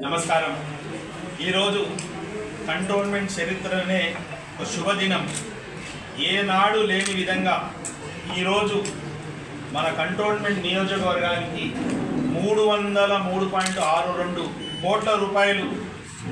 నమస్కారం. ఈరోజు కంటోన్మెంట్ చరిత్రనే ఒక శుభదినం. ఏనాడు లేని విధంగా ఈరోజు మన కంటోన్మెంట్ నియోజకవర్గానికి 303.62 కోట్ల రూపాయలు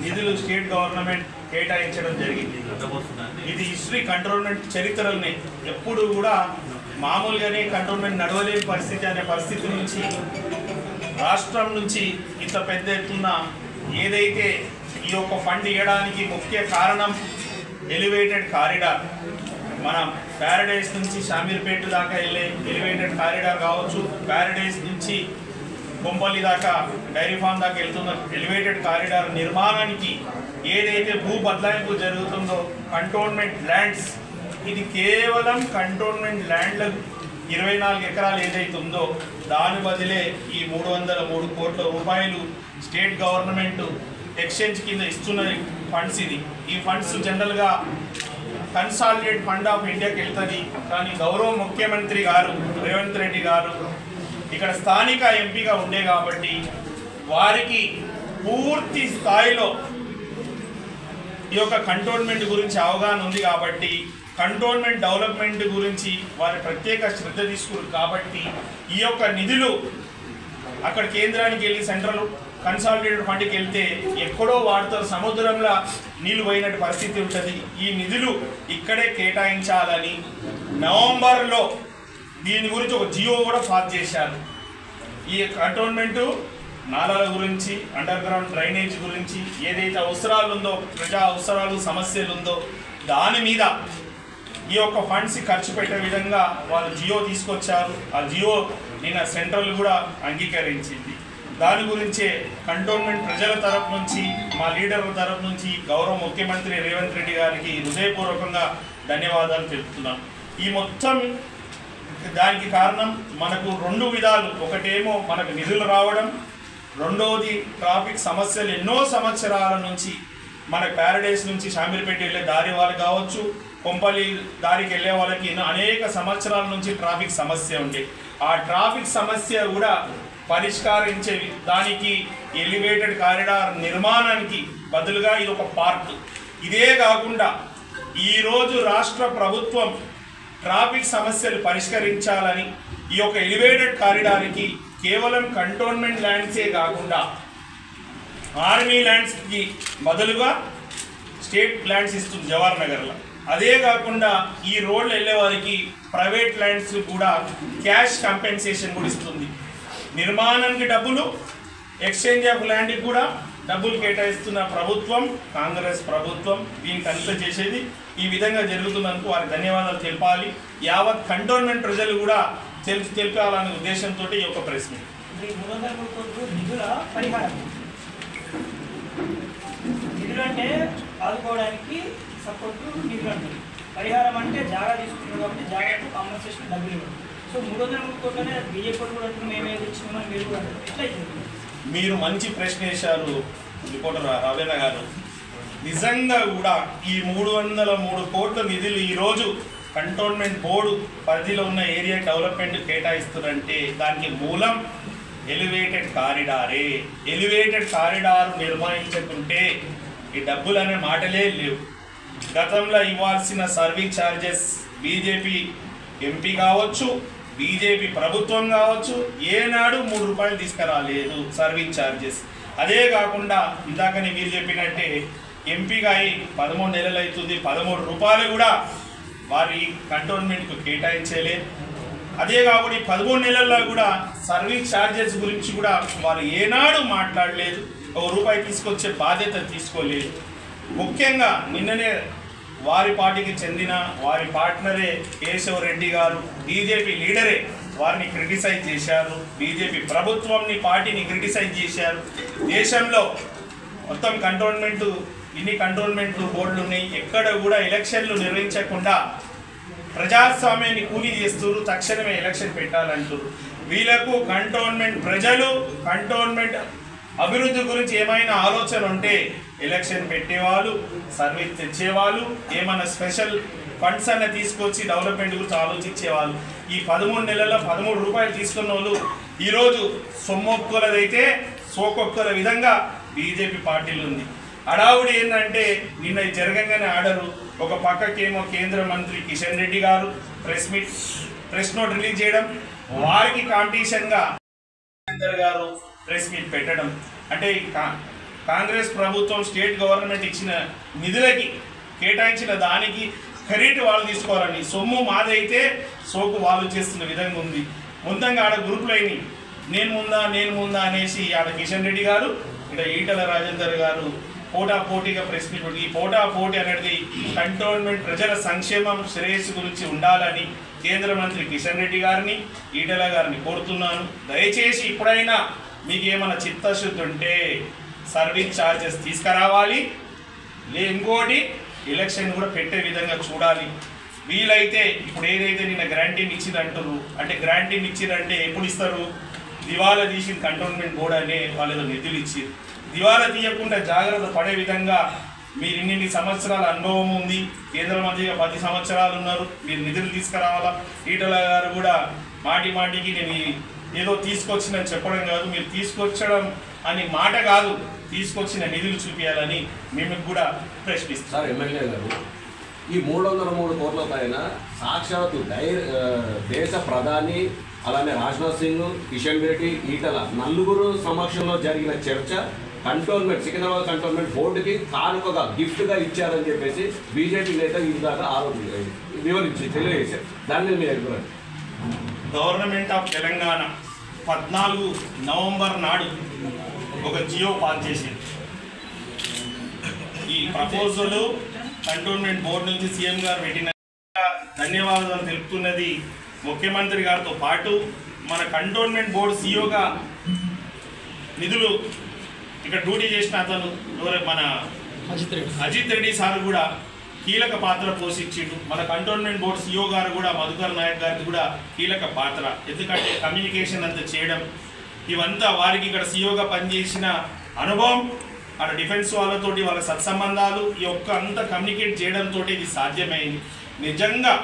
నిధులు స్టేట్ గవర్నమెంట్ కేటాయించడం జరిగింది. ఇది హిస్టరీ కంటోన్మెంట్ చరిత్రలనే. ఎప్పుడు కూడా మామూలుగానే కంటోన్మెంట్ నడవలేని పరిస్థితి అనే పరిస్థితి నుంచి రాష్ట్రం నుంచి ఇంత పెద్ద ఎత్తున ఏదైతే ఈ యొక్క ఫండ్ ఇవ్వడానికి ముఖ్య కారణం ఎలివేటెడ్ కారిడార్. మనం ప్యారడైస్ నుంచి షామీర్పేట దాకా వెళ్ళే ఎలివేటెడ్ కారిడార్ కావచ్చు, ప్యారడైస్ నుంచి కొంపల్లి దాకా డైరీ ఫామ్ దాకా వెళ్తున్న ఎలివేటెడ్ కారిడార్ నిర్మాణానికి ఏదైతే భూ బదలాయింపు జరుగుతుందో కంటోన్మెంట్ ల్యాండ్స్, ఇది కేవలం కంటోన్మెంట్ ల్యాండ్లకు 24 ఎకరాలు ఏదైతే ఉందో దాని బదిలే ఈ 303 కోట్ల రూపాయలు స్టేట్ గవర్నమెంట్ ఎక్స్చేంజ్ కింద ఇస్తున్న ఫండ్స్. ఈ ఫండ్స్ జనరల్గా కన్సాలిడేట్ ఫండ్ ఆఫ్ ఇండియాకి వెళ్తుంది. కానీ గౌరవ ముఖ్యమంత్రి గారు రేవంత్ రెడ్డి గారు ఇక్కడ స్థానిక ఎంపీగా ఉండే కాబట్టి వారికి పూర్తి స్థాయిలో ఈ యొక్క కంటోన్మెంట్ గురించి అవగాహన ఉంది కాబట్టి కంటోన్మెంట్ డెవలప్మెంట్ గురించి వారి ప్రత్యేక శ్రద్ధ తీసుకున్నారు. కాబట్టి ఈ యొక్క నిధులు అక్కడ కేంద్రానికి వెళ్ళి సెంట్రల్ కన్సాలిడేటెడ్ ఫండ్కి వెళ్తే ఎక్కడో వాడుతారు, సముద్రంలో నీళ్లు పోయినట్టు పరిస్థితి ఉంటుంది. ఈ నిధులు ఇక్కడే కేటాయించాలని నవంబర్లో దీని గురించి ఒక జియో కూడా పాస్ చేశారు. ఈ కంటోన్మెంటు నాలాల గురించి, అండర్ గ్రౌండ్ డ్రైనేజ్ గురించి ఏదైతే అవసరాలు ఉందో, ప్రజా అవసరాలు సమస్యలు ఉందో దాని మీద ఈ యొక్క ఫండ్స్ ఖర్చు పెట్టే విధంగా వాళ్ళు జియో తీసుకొచ్చారు. ఆ జియో నిన్న సెంట్రల్ కూడా అంగీకరించింది. దాని గురించే కంటోన్మెంట్ ప్రజల తరపు నుంచి, మా లీడర్ల తరపు నుంచి గౌరవ ముఖ్యమంత్రి రేవంత్ రెడ్డి గారికి హృదయపూర్వకంగా ధన్యవాదాలు తెలుపుతున్నాం. ఈ మొత్తం దానికి కారణం మనకు 2 విధాలు. ఒకటేమో మనకు నిధులు రావడం, రెండోది ట్రాఫిక్ సమస్యలు. ఎన్నో సంవత్సరాల నుంచి మన ప్యారడైస్ నుంచి షామీర్పేట వెళ్ళే దారి వాళ్ళు కావచ్చు, కొంపల్లి దారికి వెళ్ళే వాళ్ళకి అనేక సంవత్సరాల నుంచి ట్రాఫిక్ సమస్య ఉండే. ఆ ట్రాఫిక్ సమస్య కూడా పరిష్కరించే దానికి ఎలివేటెడ్ కారిడార్ నిర్మాణానికి బదులుగా ఇది ఒక పార్క్. ఇదే కాకుండా ఈరోజు రాష్ట్ర ప్రభుత్వం ట్రాఫిక్ సమస్యలు పరిష్కరించాలని ఈ యొక్క ఎలివేటెడ్ కారిడార్కి కేవలం కంటోన్మెంట్ ల్యాండ్సే కాకుండా ఆర్మీ ల్యాండ్స్కి బదులుగా స్టేట్ ల్యాండ్స్ ఇస్తుంది జవహర్ నగర్లో. అదే కాకుండా ఈ రోడ్లు వెళ్ళే వారికి ప్రైవేట్ ల్యాండ్స్ కూడా క్యాష్ కంపెన్సేషన్ కూడా ఇస్తుంది. నిర్మాణానికి డబ్బులు, ఎక్స్చేంజ్ ఆఫ్ ల్యాండ్కి కూడా డబ్బులు కేటాయిస్తున్న ప్రభుత్వం కాంగ్రెస్ ప్రభుత్వం. దీనికి అంతా చేసేది ఈ విధంగా జరుగుతున్నందుకు వారికి ధన్యవాదాలు తెలపాలి. యావత్ కంటోన్మెంట్ ప్రజలు కూడా తెలిపాలనే ఉద్దేశంతో ఈ యొక్క ప్రెస్ మీట్. నిధులు అంటే ఆదుకోవడానికి సపోర్ట్ నిధులు అంటారు. పరిహారం అంటే జాగా తీసుకున్నారు కాబట్టి జాగాకు కాంపన్సేషన్ డబ్బులు ఇవ్వడం. సో 303 కోట్లనే బీజేపీ కూడా మేమే తెచ్చినామని మీరు కూడా అంటారు. ఎట్లా అవుతుంది? మీరు మంచి ప్రశ్న వేశారు రిపోర్టర్ రవేణ గారు. నిజంగా కూడా ఈ 303 కోట్ల నిధులు ఈరోజు కంటోన్మెంట్ బోర్డు పరిధిలో ఉన్న ఏరియా డెవలప్మెంట్ కేటాయిస్తున్నారంటే దానికి మూలం ఎలివేటెడ్ కారిడారే. ఎలివేటెడ్ కారిడార్ నిర్వహించకుంటే ఈ డబ్బులు అనే మాటలే లేవు. గతంలో ఇవ్వాల్సిన సర్వీస్ ఛార్జెస్ బీజేపీ ఎంపీ కావచ్చు, బీజేపీ ప్రభుత్వం కావచ్చు, ఏనాడు 3 రూపాయలు తీసుకురాలేదు సర్వీస్ ఛార్జెస్. అదే కాకుండా ఇందాకనే మీరు చెప్పినట్టే ఎంపీగా 13 నెలలు అవుతుంది, 13 రూపాయలు కూడా వారి కంటోన్మెంట్కు కేటాయించలేదు. అదే కాకుండా 13 నెలల్లో కూడా సర్వీస్ ఛార్జెస్ గురించి కూడా వారు ఏనాడు మాట్లాడలేదు. 1 రూపాయి తీసుకొచ్చే బాధ్యత తీసుకోలేదు. ముఖ్యంగా నిన్ననే వారి పార్టీకి చెందిన వారి పార్ట్నరే కేశవ్ రెడ్డి గారు, బీజేపీ లీడరే వారిని క్రిటిసైజ్ చేశారు. బీజేపీ ప్రభుత్వంని పార్టీని క్రిటిసైజ్ చేశారు. దేశంలో మొత్తం ఇన్ని కంటోన్మెంట్ బోర్డులు ఉన్నాయి, ఎక్కడ కూడా ఎలక్షన్లు నిర్వహించకుండా ప్రజాస్వామ్యాన్ని కూలీ చేస్తున్నారు. తక్షణమే ఎలక్షన్ పెట్టాలంటారు. వీళ్ళకు కంటోన్మెంట్ ప్రజలు కంటోన్మెంట్ అభివృద్ధి గురించి ఏమైనా ఆలోచన ఉంటే ఎలక్షన్ పెట్టేవాళ్ళు, సర్వీస్ తెచ్చేవాళ్ళు, ఏమైనా స్పెషల్ ఫండ్స్ అన్న తీసుకొచ్చి డెవలప్మెంట్ గురించి ఆలోచించేవాళ్ళు. ఈ 13 నెలల్లో 13 రూపాయలు తీసుకున్న వాళ్ళు ఈరోజు సొమ్మొక్కులదైతే సోకొక్కుల విధంగా బీజేపీ పార్టీలో ఉంది. హడావుడి ఏంటంటే నిన్న జరగంగానే ఆర్డరు, ఒక పక్కకేమో కేంద్ర మంత్రి కిషన్ రెడ్డి గారు ప్రెస్ నోట్ రిలీజ్ చేయడం, వారికి కాంపిటీషన్గా గారు ప్రెస్ మీట్ పెట్టడం. అంటే కాంగ్రెస్ ప్రభుత్వం స్టేట్ గవర్నమెంట్ ఇచ్చిన నిధులకి కేటాయించిన దానికి క్రెడిట్ వాళ్ళు తీసుకోవాలని, సొమ్ము మాదైతే సోకు వాళ్ళు చేస్తున్న విధంగా ఉంది. ముందంగా ఆడ గ్రూపులు అయినాయి, నేను ముందా అనేసి ఆడ కిషన్ రెడ్డి గారు, ఇక్కడ ఈటల రాజేందర్ గారు పోటాపోటీగా ప్రెస్ మీట్. ఈ పోటాపోటీ అనేది కంటోన్మెంట్ ప్రజల సంక్షేమం శ్రేయస్సు గురించి ఉండాలని కేంద్ర మంత్రి కిషన్ రెడ్డి గారిని, ఈటల గారిని కోరుతున్నాను. దయచేసి ఇప్పుడైనా మీకు ఏమైనా చిత్తశుద్ధి ఉంటే సర్వీస్ ఛార్జెస్ తీసుకురావాలి, ఇంకోటి ఎలక్షన్ కూడా పెట్టే విధంగా చూడాలి. వీలైతే ఇప్పుడు ఏదైతే నిన్న గ్రాంటీని ఇచ్చిరంటారు, అంటే గ్రాంటీని ఇచ్చిరంటే ఎప్పుడు ఇస్తారు? దివాలా తీసిన కంటోన్మెంట్ బోర్డు అనే వాళ్ళు నిధులు ఇచ్చారు. దివాలా తీయకుండా జాగ్రత్త పడే విధంగా మీరు ఇన్ని సంవత్సరాల అనుభవం ఉంది, కేంద్ర మంత్రిగా 10 సంవత్సరాలు ఉన్నారు, మీరు నిధులు తీసుకురావాలా. ఈటల గారు కూడా మాటికి నేను ఏదో తీసుకొచ్చిందని చెప్పడం కాదు, మీరు తీసుకొచ్చడం అని మాట కాదు, తీసుకొచ్చిన నిధులు చూపించాలని మేము కూడా ప్రశ్నిస్తాం. సార్ ఎమ్మెల్యే గారు, ఈ 303 కోట్ల పైన సాక్షాత్తు దేశ ప్రధాని, అలానే రాజ్నాథ్ సింగ్, కిషన్ రెడ్డి, ఈటల నలుగురు సమక్షంలో జరిగిన చర్చ కంటోన్మెంట్ సికింద్రాబాద్ కంటోన్మెంట్ బోర్డుకి కానుకగా గిఫ్ట్గా ఇచ్చారని చెప్పేసి బీజేపీ నేత ఇందాక వివరించి తెలియజేశారు. దాని మీద మీరు అభిప్రాయం? గవర్నమెంట్ ఆఫ్ తెలంగాణ 14 నవంబర్ నాడు ఒక జియో పాస్ చేసింది. ఈ ప్రపోజల్ కంటోన్మెంట్ బోర్డు నుంచి సీఎం గారు పెట్టిన ధన్యవాదాలు తెలుపుతున్నది. ముఖ్యమంత్రి గారితో పాటు మన కంటోన్మెంట్ బోర్డు సీఈఓగా నిధులు ఇక్కడ డ్యూటీ చేసిన అతను మన అజిత్ రెడ్డి సార్ కూడా కీలక పాత్ర పోషించిండు. మన కంటోన్మెంట్ బోర్డు సీఈఓ గారు కూడా మధుకర్ నాయక్ గారికి కూడా కీలక పాత్ర, ఎందుకంటే కమ్యూనికేషన్ అంతా చేయడం ఇవంతా వారికి ఇక్కడ సీఈఓగా పనిచేసిన అనుభవం, అక్కడ డిఫెన్స్ వాళ్ళతోటి వాళ్ళ సత్సంబంధాలు, ఈ ఒక్క అంతా కమ్యూనికేట్ చేయడంతో ఇది సాధ్యమైంది. నిజంగా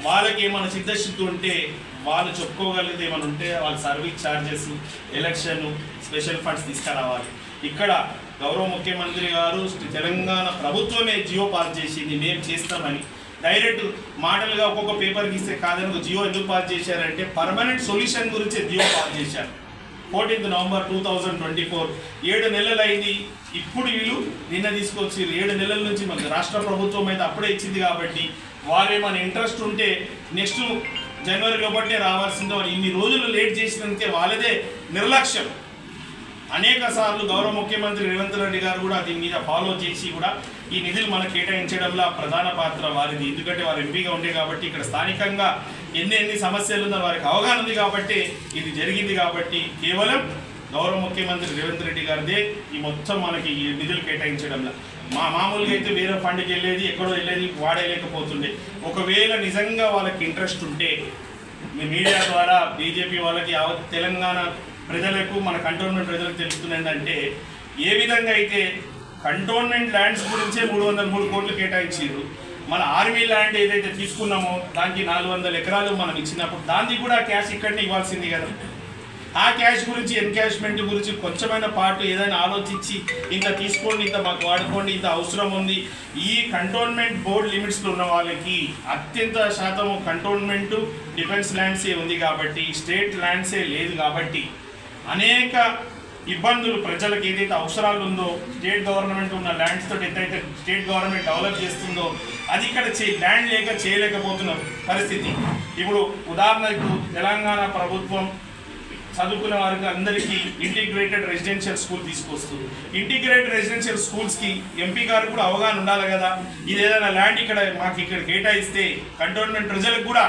వాళ్ళకి ఏమైనా సిద్ధశుద్ధి ఉంటే, వాళ్ళు చెప్పుకోగలిగితే ఏమైనా ఉంటే వాళ్ళ service charges, election, special funds తీసుకురావాలి. ఇక్కడ గౌరవ ముఖ్యమంత్రి గారు తెలంగాణ ప్రభుత్వమే జియో పాస్ చేసింది, మేము చేస్తామని. డైరెక్ట్ మాటలుగా ఒక్కొక్క పేపర్కి ఇస్తే కాదని ఒక జియో ఎందుకు పాస్ చేశారంటే పర్మనెంట్ సొల్యూషన్ గురించి జియో పాస్ చేశారు. 14 నవంబర్ 2024 7 నెలలు అయింది. ఇప్పుడు వీళ్ళు నిన్న తీసుకొచ్చి 7 నెలల నుంచి మనకు రాష్ట్ర ప్రభుత్వం అయితే అప్పుడే ఇచ్చింది కాబట్టి వారేమైనా ఇంట్రెస్ట్ ఉంటే నెక్స్ట్ జనవరి లోపటే రావాల్సిందో, ఇన్ని రోజులు లేట్ చేసినందుకే వాళ్ళదే నిర్లక్ష్యం. అనేక సార్లు గౌరవ ముఖ్యమంత్రి రేవంత్ రెడ్డి గారు కూడా దీని మీద ఫాలో చేసి కూడా ఈ నిధులు మనకు కేటాయించడంలో ప్రధాన పాత్ర వారిది. ఎందుకంటే వారు ఎంపీగా ఉండే కాబట్టి ఇక్కడ స్థానికంగా ఎన్ని సమస్యలు ఉందో వారికి అవగాహన ఉంది కాబట్టి ఇది జరిగింది. కాబట్టి కేవలం గౌరవ ముఖ్యమంత్రి రేవంత్ రెడ్డి గారిదే ఈ మొత్తం మనకి ఈ నిధులు కేటాయించడంలో. మామూలుగా అయితే వేరే ఫండ్కి వెళ్ళేది, ఎక్కడో వెళ్ళేది వాడలేకపోతుండే. ఒకవేళ నిజంగా వాళ్ళకి ఇంట్రెస్ట్ ఉంటే మీ మీడియా ద్వారా బీజేపీ వాళ్ళకి తెలంగాణ ప్రజలకు, మన కంటోన్మెంట్ ప్రజలకు తెలుపుతున్నదంటే ఏ విధంగా అయితే కంటోన్మెంట్ ల్యాండ్స్ గురించే 303 కోట్లు కేటాయించారు. మన ఆర్మీ ల్యాండ్ ఏదైతే తీసుకున్నామో దానికి 400 ఎకరాలు మనం ఇచ్చినప్పుడు దానికి కూడా క్యాష్ ఇక్కడనే ఇవ్వాల్సింది కదా. ఆ క్యాష్ గురించి, ఎన్కాష్మెంట్ గురించి కొంచెమైన పార్ట్ ఏదైనా ఆలోచించి ఇంత తీసుకోండి, ఇంత మాకు వాడుకోండి, ఇంత అవసరం ఉంది. ఈ కంటోన్మెంట్ బోర్డు లిమిట్స్లో ఉన్న వాళ్ళకి అత్యంత శాతం కంటోన్మెంట్ డిఫెన్స్ ల్యాండ్సే ఉంది కాబట్టి, స్టేట్ ల్యాండ్సే లేదు కాబట్టి అనేక ఇబ్బందులు ప్రజలకు ఏదైతే అవసరాలు ఉందో, స్టేట్ గవర్నమెంట్ ఉన్న ల్యాండ్స్ తోటి ఎంతైతే స్టేట్ గవర్నమెంట్ డెవలప్ చేస్తుందో అది ఇక్కడ ల్యాండ్ లేక చేయలేకపోతున్న పరిస్థితి. ఇప్పుడు ఉదాహరణకు తెలంగాణ ప్రభుత్వం చదువుకునే వారికి అందరికీ ఇంటిగ్రేటెడ్ రెసిడెన్షియల్ స్కూల్ తీసుకొస్తుంది. ఇంటిగ్రేటెడ్ రెసిడెన్షియల్ స్కూల్స్కి ఎంపీ గారు కూడా అవగాహన ఉండాలి కదా. ఇది ఏదైనా ల్యాండ్ ఇక్కడ మాకు ఇక్కడ కేటాయిస్తే కంటోన్మెంట్ ప్రజలకు కూడా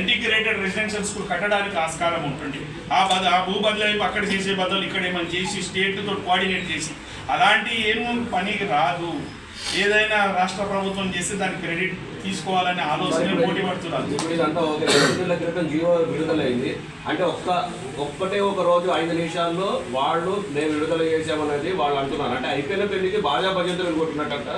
ఇంటిగ్రేటెడ్ రెసిడెన్షియల్ స్కూల్ కట్టడానికి ఆస్కారం ఉంటుంది. ఆ భూ బదులు అక్కడ చేసే బదులు ఇక్కడ ఏమైనా చేసి స్టేట్తో కోఆర్డినేట్ చేసి అలాంటి ఏమో పనికి రాదు. ఏదైనా రాష్ట్ర ప్రభుత్వం చేస్తే దానికి క్రెడిట్ తీసుకోవాలనే ఆలోచన పోటీ పడుతున్నారు. ఇప్పుడు ఇదంతా ఒక 2 నెలల క్రితం జియో విడుదలైంది అంటే ఒక్కటే ఒక రోజు 5 నిమిషాల్లో వాళ్ళు మేము విడుదల చేసామనేది వాళ్ళు అంటున్నారు. అంటే అయిపోయిన పెళ్లికి బాజా భజంతులు కొట్టినట్ట.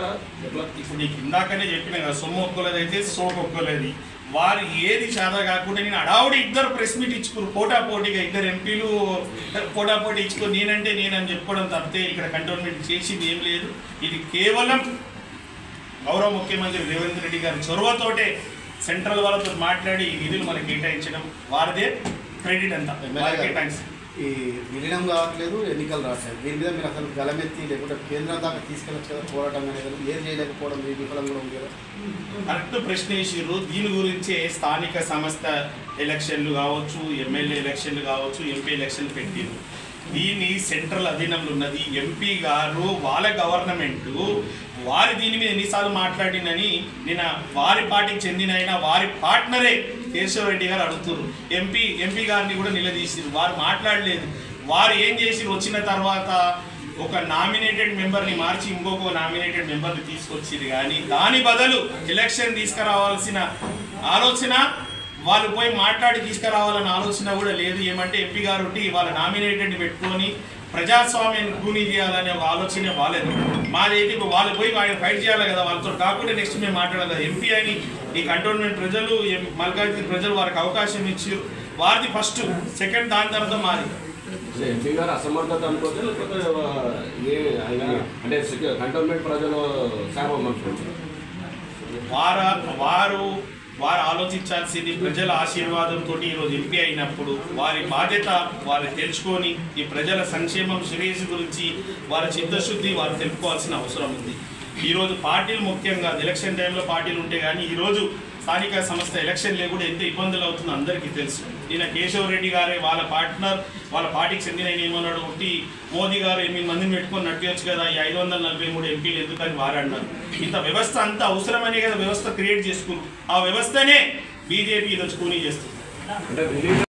ఇప్పుడు నీకు ఇందాకనే చెప్పిన కదా, సొమ్ము ఒక్కలేదైతే సోకు ఒక్కలేదు. వారు ఏది సాదా కాకుండా నేను అడావుడి ఇద్దరు ప్రెస్ మీట్ ఇచ్చుకున్నారు పోటాపోటీగా, ఇద్దరు ఎంపీలు పోటాపోటీ ఇచ్చుకొని నేనంటే నేనని చెప్పడం తప్పితే ఇక్కడ కంటోన్మెంట్ చేసింది ఏం లేదు. ఇది కేవలం గౌరవ ముఖ్యమంత్రి రేవంత్ రెడ్డి గారి చొరవతోటే సెంట్రల్ వాళ్ళతో మాట్లాడి ఈ నిధులు మనకి కేటాయించడం వారిదే క్రెడిట్ అంతా. థ్యాంక్స్. ఈ విలీనం కావట్లేదు, ఎన్నికలు రావట్లేదు, దీని మీద మీరు అసలు గలమెత్తి లేకుంటే కేంద్రం దాకా తీసుకెళ్ళచ్చు కదా, పోరాటం అనేది ఏం చేయలేకపోవడం మీ విఫలం కూడా ఉంది కదా. కరెక్ట్ ప్రశ్న వేసిర్రు. దీని గురించే స్థానిక సంస్థ ఎలక్షన్లు కావచ్చు, ఎమ్మెల్యే ఎలక్షన్లు కావచ్చు, ఎంపీ ఎలక్షన్లు పెట్టిరు. దీన్ని సెంట్రల్ అధీనంలో ఉన్నది. ఎంపీ గారు వాళ్ళ గవర్నమెంటు వారి దీని మీద ఎన్నిసార్లు మాట్లాడినని నేను వారి పార్టీకి చెందిన అయినా వారి పార్ట్నరే కేశవరెడ్డి గారు అడుగుతున్నారు. ఎంపీ గారిని కూడా నిలదీసిరు, వారు మాట్లాడలేదు. వారు ఏం చేసిరు, వచ్చిన తర్వాత ఒక నామినేటెడ్ మెంబర్ని మార్చి ఇంకొక నామినేటెడ్ మెంబర్ని తీసుకొచ్చిరు. కానీ దాని బదులు ఎలక్షన్ తీసుకురావాల్సిన ఆలోచన వాళ్ళు పోయి మాట్లాడి తీసుకురావాలన్న ఆలోచన కూడా లేదు. ఏమంటే ఎంపీ గారు ఉంటే వాళ్ళ నామినేటెడ్ పెట్టుకొని ప్రజాస్వామ్యాన్ని కూనీ చేయాలనే ఒక ఆలోచనే వాళ్ళది. మాదైతే ఇప్పుడు వాళ్ళు పోయి ఆయన ఫైట్ చేయాలి కదా, వాళ్ళతో కాకుండా నెక్స్ట్ మేము మాట్లాడాలి కదా. ఎంపీ అని ఈ కంటోన్మెంట్ ప్రజలు, మల్కాజ్గిరి ప్రజలు వారికి అవకాశం ఇచ్చారు. వారిది ఫస్ట్, సెకండ్, దాని తర్వాత మాది. ఎంపీ గారు అసమర్థత అనుకోవచ్చు, లేకపోతే అంటే కంటోన్మెంట్ ప్రజలు శాపం అనుకుంటారు. వారు ఆలోచించాల్సింది ప్రజల ఆశీర్వాదంతో ఈరోజు ఎంపీ అయినప్పుడు వారి బాధ్యత వారు తెలుసుకొని ఈ ప్రజల సంక్షేమం శ్రేయస్సు గురించి వారి చిత్తశుద్ధి వారు తెలుపుకోవాల్సిన అవసరం ఉంది. ఈరోజు పార్టీలు ముఖ్యంగా ఎలక్షన్ టైంలో పార్టీలు ఉంటే కానీ ఈరోజు స్థానిక సంస్థ ఎలక్షన్ లేకుండా ఎంత ఇబ్బందులు అవుతుందో అందరికీ తెలుసు. ఈయన కేశవరెడ్డి గారే వాళ్ళ పార్ట్నర్, వాళ్ళ పార్టీకి చెందిన ఏమన్నాడు, ఒకటి మోదీ గారు 8 మందిని పెట్టుకొని నడిపించచ్చు కదా, ఈ 543 ఎంపీలు ఎందుకని వారు అన్నారు. ఇంత వ్యవస్థ అంత అవసరమనే కదా వ్యవస్థ క్రియేట్ చేసుకున్నారు. ఆ వ్యవస్థనే బీజేపీ ఈరోజు కూనీ చేస్తుంది.